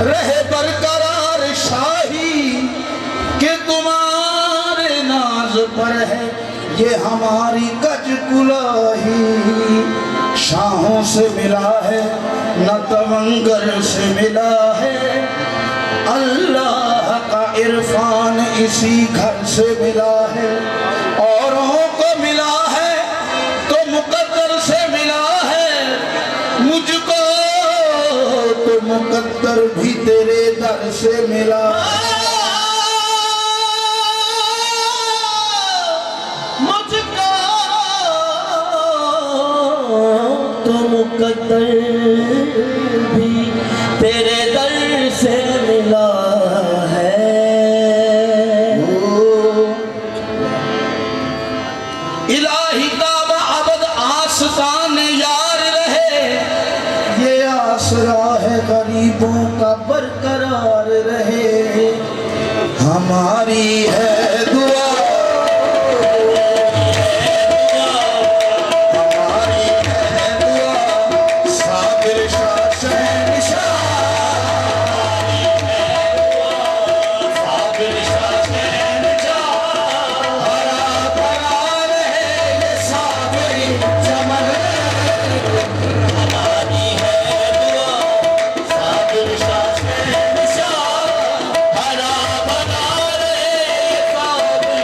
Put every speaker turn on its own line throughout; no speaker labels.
رہے برقرار شاہی کہ تمہارے ناز پر ہے یہ ہماری کج کلاہی. شاہوں سے ملا ہے نہ تونگر سے ملا ہے، اللہ کا عرفان اسی گھر سے ملا ہے. اوروں کو ملا ہے تو مقدر سے ملا ہے، مجھ کو تو مقدر بھی تیرے در سے ملا.
مجھ کو تو مقدر بھی تیرے در سے ملا ہے.
الہی کعبہ ابد آستان یار رہے، یہ آسرا ہے غریبوں کا برقرار رہے. ہماری ہے دعا، ہماری ہے دعا، صابر شاہ شہنشاہ. صابر شاہ شہنشاہ، ہرا بھرا رہے یہ صابری چمن. ہماری ہے دعا، صابر شاہ شہنشاہ، ہرا بھرا رہے یہ صابری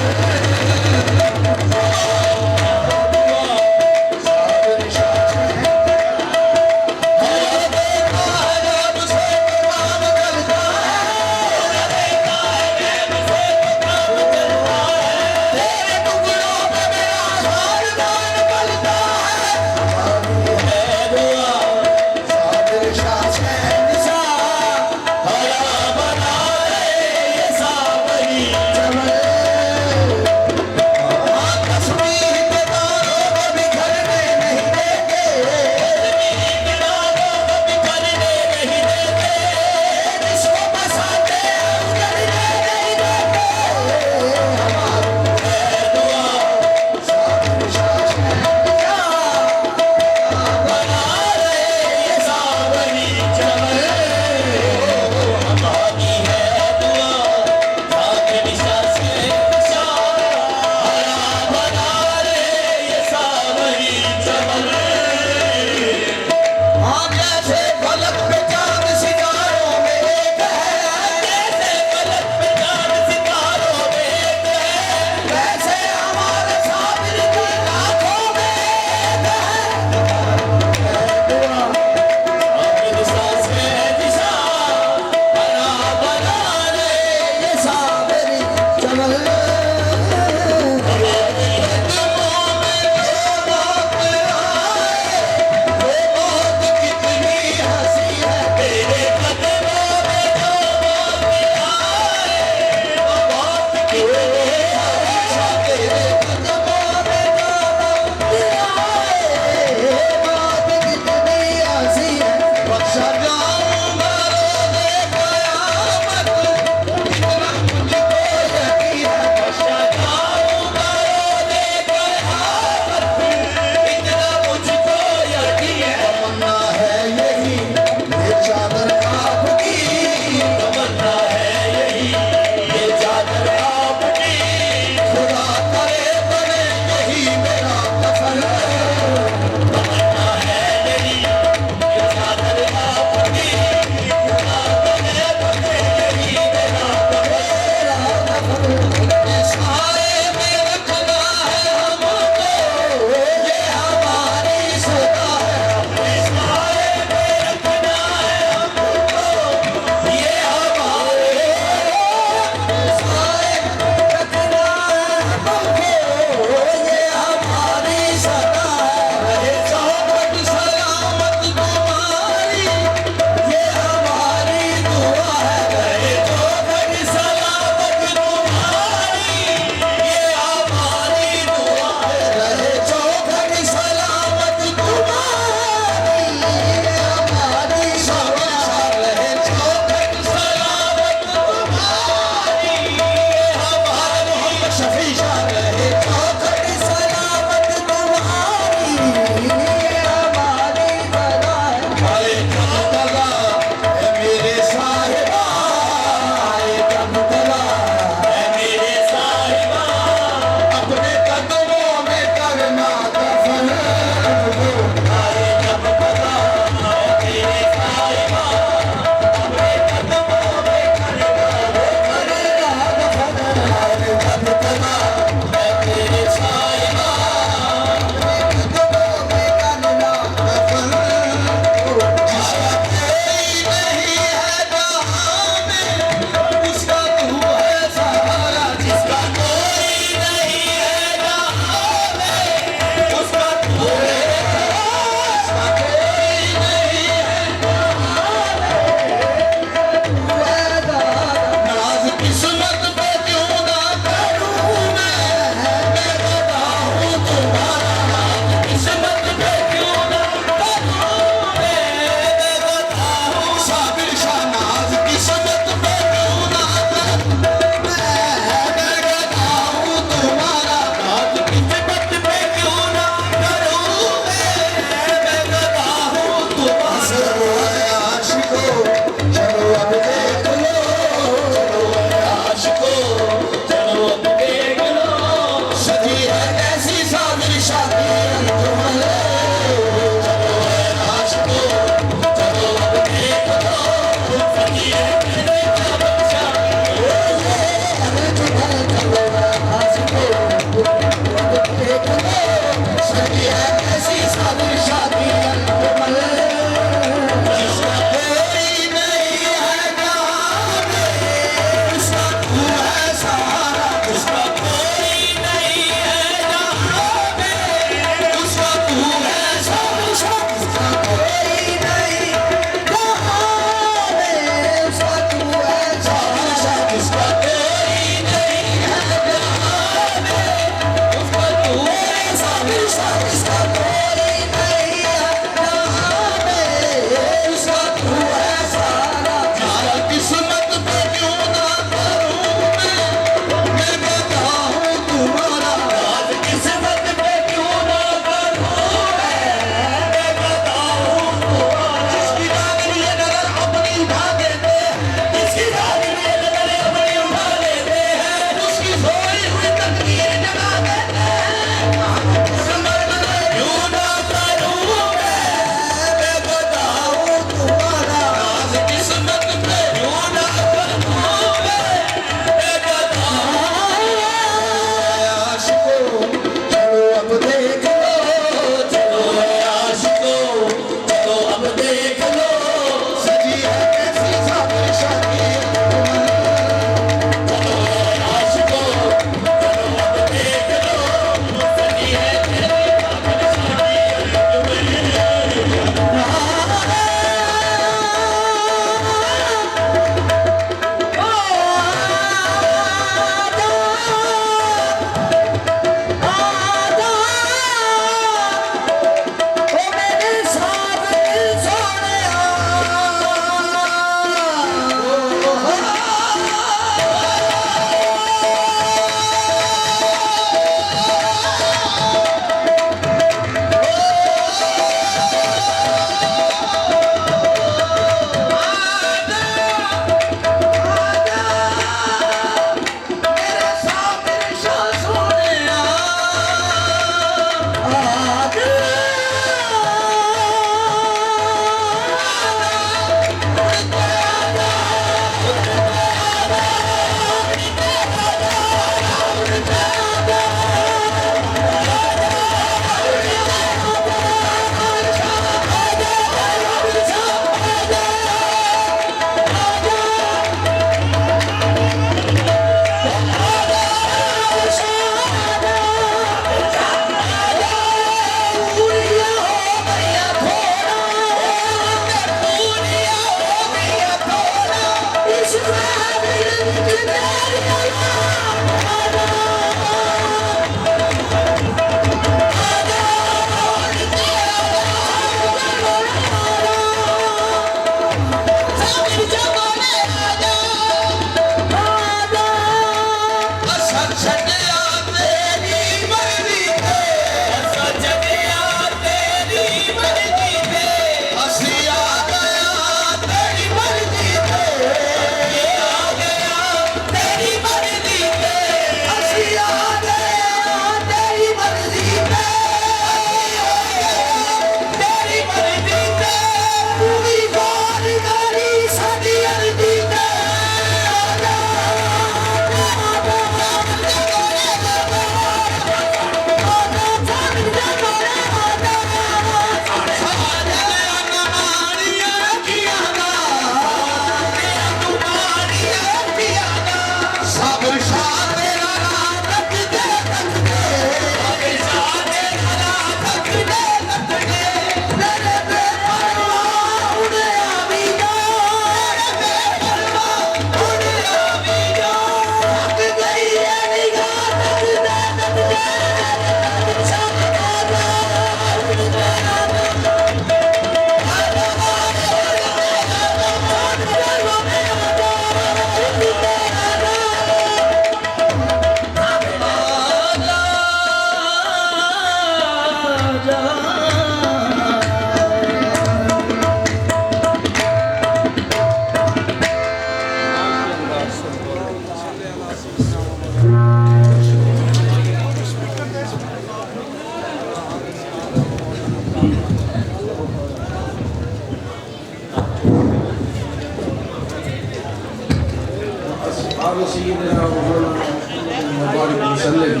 سيدنا ومولانا محمد وبارك وسلم.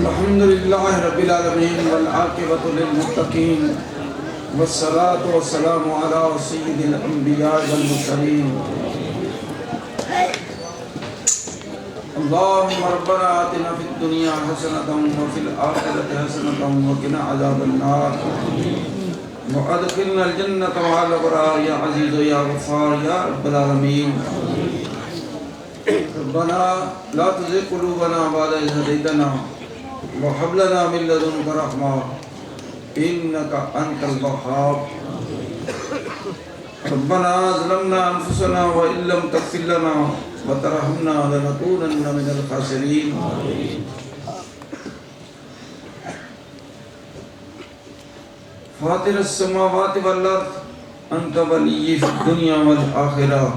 الحمد لله رب العالمين والعاقبة للمتقين والصلاة والسلام على سيد الأنبياء والمرسلين. اللهم ربنا آتنا في الدنيا حسنة وفي الآخرة حسنة وقنا عذاب النار وأدخلنا الجنة مع الأبرار يا عزيز يا غفار يا رب العالمين. ربنا لا تزغ قلوبنا بعد إذ هديتنا وهب لنا من لدنك رحمة إنك أنت الوهاب. ربنا ظلمنا أنفسنا وإن لم تغفر لنا وترحمنا لنكونن من الخاسرين. فاطر السماوات والأرض أنت ولي في الدنيا والآخرة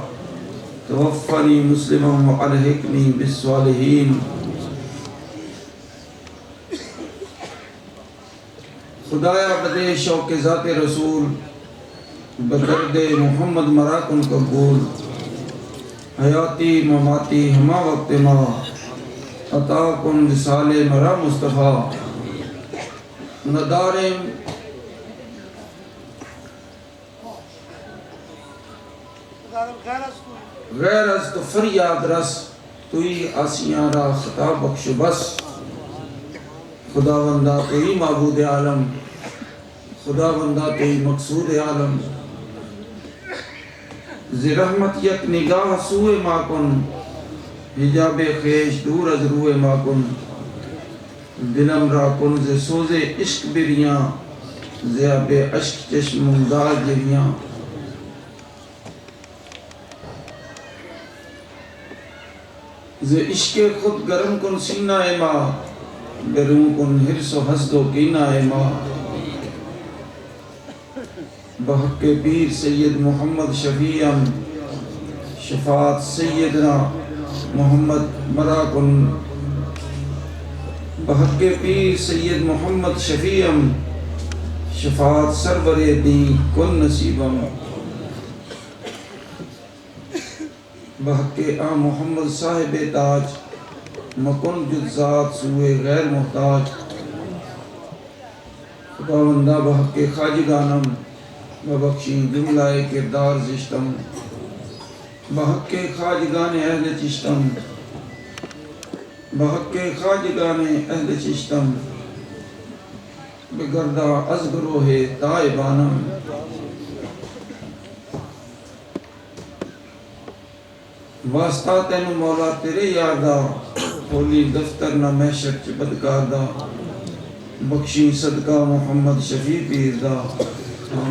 توفني مسلما وألحقني بالصالحين. خدایا بدے شوق ذات رسول بکرد محمد مراکن قبول حیاتی مماتی ہما وقت ما عطا کن وصال مرا مصطفیٰ ندارم غیر از تو فریاد رس توی آسیاں را خطا بخش بس. خدا بندہ توی معبود عالم خدا بندہ توی مقصود عالم. زی رحمت یک نگاہ سوئے ما کن حجاب خیش دور از روئے ما کن. دلم را کن زی سوز عشق بریاں زیاب عشق چشم ممداد جریاں. زی عشق خود گرم کن سینہ ما گرم کن حرص و حسد و کینہ ما. بحق پیر سید محمد شفیعم شفاعت سیدنا محمد مرا کن. بحق پیر سید محمد شفیعم شفاعت سرور دی کن نصیبم. بحق آ محمد صاحب تاج مکن جزات سوئے غیر محتاج. خدا بندہ بحق خواجگانم ببخشیں جملہ کردار زشتم. بحق خواجگان اہل چشتم بحق خواجگان اہل چشتم بگردہ از گروہ تائبانم. واسطہ تینو مولا تیرے یاردہ ہولی دفتر نہ محشر چ بدکاردہ. بخشی صدقہ محمد شفیع پیر دا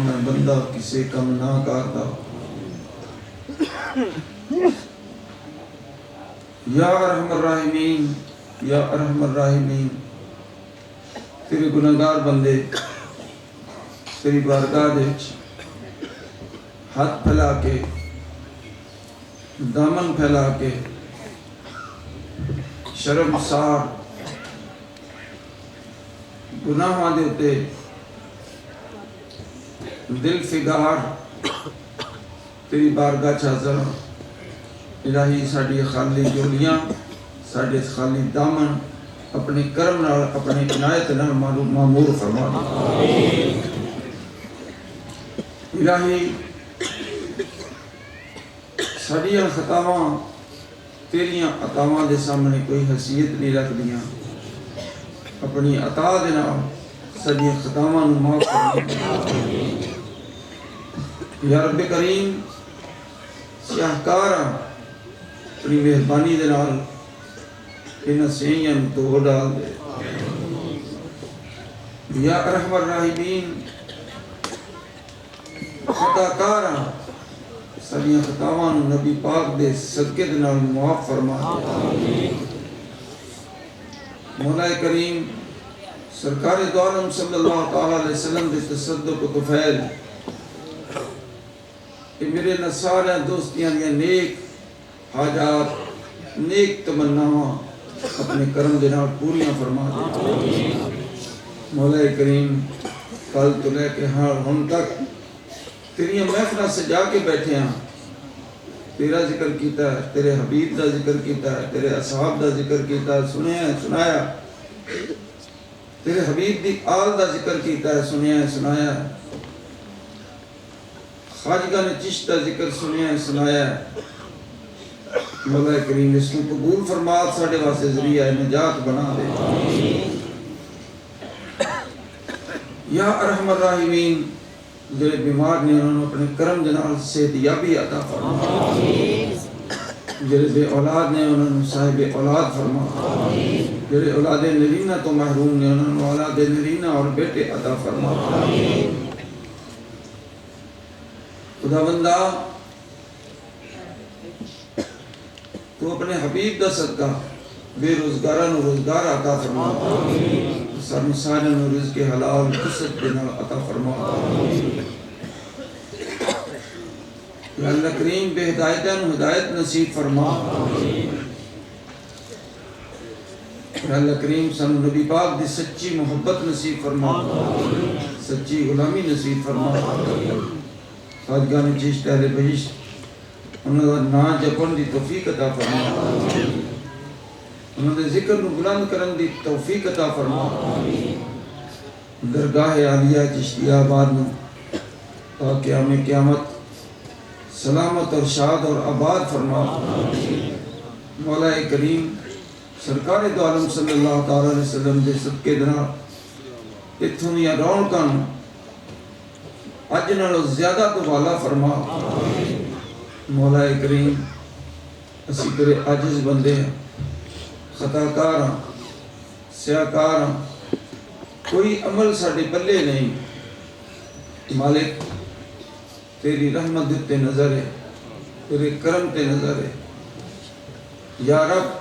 میں بندہ کسے کم نہ کردہ. یا ارحم الراحمین یا ارحم الراحمین تیرے گناہگار بندے تیری بارگاہ دے ہاتھ پھیلا کے دامن پھیلا کے شرمسار گناہاں دے اتے دل فگار تیری بارگاہ چاہزر. الہی ساڑھی خالی جولیاں ساڑھے خالی دامن اپنے کرم نال اپنے عنایت نال معمور فرما دی. الہی ساڑھیاں خطاواں تیریاں عطاواں دے سامنے کوئی حیثیت نہیں رکھ دیاں. اپنی عطا دے نال ساڑھیاں خطاواں نو معاف فرما. یا رب کریم سیاہکاراں اپنی مہربانی دے نال انہاں سیئیاں تو ڈال دے. یا ارحم الراحمین خطاکاراں ساڑیاں خطاواں نبی پاک دے صدقے دے نال معاف فرما دے. مولا کریم سرکار دو عالم صلی اللہ تعالیٰ علیہ وسلم دے تصدق و طفیل کہ میرے نصارہ دوستیاں دیا نیک حاجات نیک تمناواں اپنے کرم دے نال پوریاں فرما دے. مولا کریم کل تو لے کے ہن تک تیریاں محفلیں سجا کے بیٹھے ہیں تیرا ذکر کیتا ہے، تیرے حبیب دا ذکر کیتا ہے، تیرے اصحاب دا ذکر کیتا ہے، سنیا ہے سنایا، تیرے حبیب دی آل دا ذکر کیتا ہے، سنیا ہے سنایا، خواجہ نے چشت دا ذکر سنیا ہے سنایا ہے۔ مولا کریم اس کو قبول فرما، ساڑھے واسطے ذریعہ نجات بنا دے۔ یا ارحم الراحمین، جڑے بیمار نے انہوں نے اپنے کرم جنال صحت یابی عطا فرما، جڑے بے اولاد نے انہوں نے صاحب اولاد فرما، جڑے اولاد نرینہ تو محروم نے انہوں نے اولاد نرینہ اور بیٹے عطا فرما۔ خدا بندہ تو اپنے حبیب دا صدقہ بے روزگارہ نو روزگار عطا فرما، سارے سارے نو رزق حلال قصد بنا عطا فرما۔ یا اللہ کریم بے ہدایتہ نو ہدایت نصیب فرما۔ یا اللہ کریم سن نبی پاک دی سچی محبت نصیب فرما، سچی غلامی نصیب فرما۔ خواجگان چشت اہل بہشت انہوں نے نا جپن دی توفیق عطا فرما، انہوں نے ذکر نو بلند کرن دی توفیق عطا فرما۔ درگاہ عالیہ چشتی آباد نو تا قیام قیامت سلامت اور شاد اور آباد فرما۔ مولا کریم سرکار دو عالم صلی اللہ تعالی علیہ وسلم دے صدقے دنا اتھوں یا رونقاں اج نالوں زیادہ تو والا فرما۔ مولا کریم اسی تیرے عاجز بندے ہیں، خطاکار ہیں، سیاکار ہیں، کوئی عمل ساڑھے پلے نہیں۔ مالک تیری رحمت تے نظر ہے، تیرے کرم تے نظر ہے۔ یا رب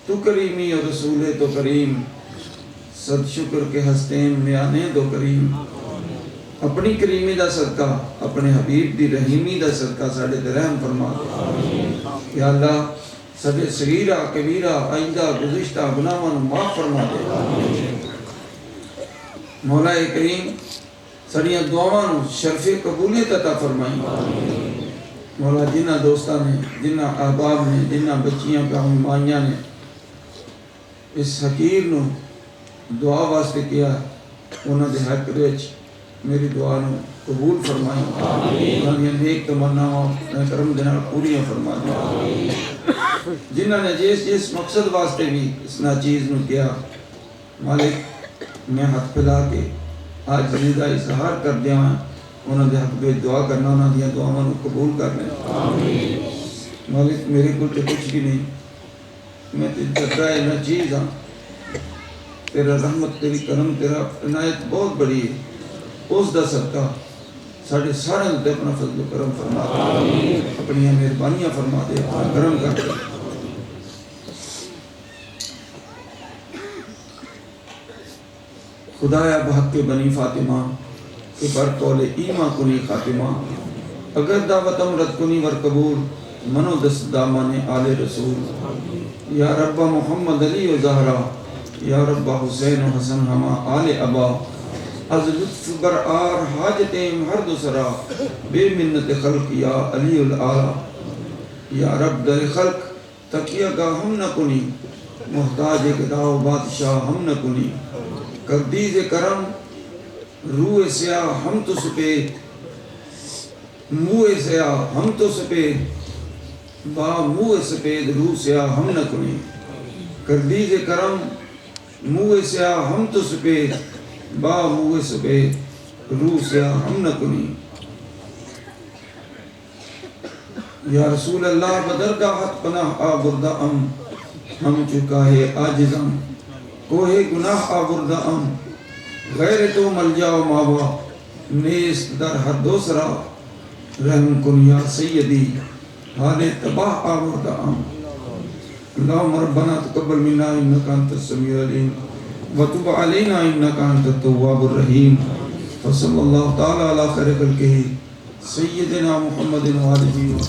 تو کریمی اور رسول تو کریم، صد شکر کے ہستین میں آنے دو کریم۔ اپنی کریمی دا صدقہ، اپنے حبیب دی رحیمی دا صدقہ ساڑھے تے رحم فرما دے۔ یا اللہ ساڑھے صغیرہ کبیرہ آئندہ گزشتہ گناہوں معاف فرما دے۔ مولا کریم ساڑھیاں دعاواں شرف قبولیت عطا فرمائی۔ مولا جنہ دوستاں نے، جنہ احباب نے، جنہ بچیاں پیام مائیاں نے اس حقیر نو دعا واسطے کیا، انہوں نے حق رچ میری دعا نو قبول فرمائی، انہوں نے نیک تمناواں کرم دینا پوریاں فرما دیا۔ جنہوں نے جس مقصد واسطے بھی اس ناچیز نو کیا، مالک میں ہاتھ پھیلا کے آج زندہ اظہار کر دیا ہوں، انہوں نے حق بے دعا کرنا، انہوں نے دعاواں نو قبول کر لیں۔ مالک میرے کو تو کچھ بھی نہیں، میں تیرے جدہ ناچیز ہوں، تیرا رحمت تیری کرم تیرا عنایت بہت بڑی ہے، اس دا صدقہ ساڑھے سارے دے اپنا فضل و کرم فرما دے، اپنی مہربانیاں فرما دے، اپنا کرم کر دے۔ خدایا بحق بنی فاطمہ کہ بر قول ایمہ کنی خاتمہ، اگر دعوت امرت کنی ور قبول، منو دست دامان آل رسول۔ یا رب محمد علی و زہرہ، یا رب حسین و حسن ہما آل ابا، از لطف بر آر حاجتیں ہر دوسرا، بے منت خلق یا علی العالی۔ یا رب در خلق تقیہ کا ہم نہ کنی، محتاج گداو بادشاہ ہم نہ کنی، کردیز کرم روح سیاہ ہم تو سپید، موہ سیاہ ہم تو سپید، با موہ سپید روح سیاہ ہم نہ کنی، کردیز کرم موہ سیاہ ہم تو سپید، با موہ سپید روح سیاہ ہم نہ کنی۔ یا رسول اللہ بدرگاہت پناہ آبردہ ہم چکا ہے آجزم، کوہ گناہ آبردہ غیر تو ملجا و ماوا، نیست در ہر دوسرا، رحم کن یا سیدی حال تباہ آبردہ اللہم ربنا تقبل منا انکا انت السمیع العلیم وتب علینا انکا انت التواب الرحیم، وصلی اللہ تعالی علی خیر خلقہ سیدنا محمد و آلہ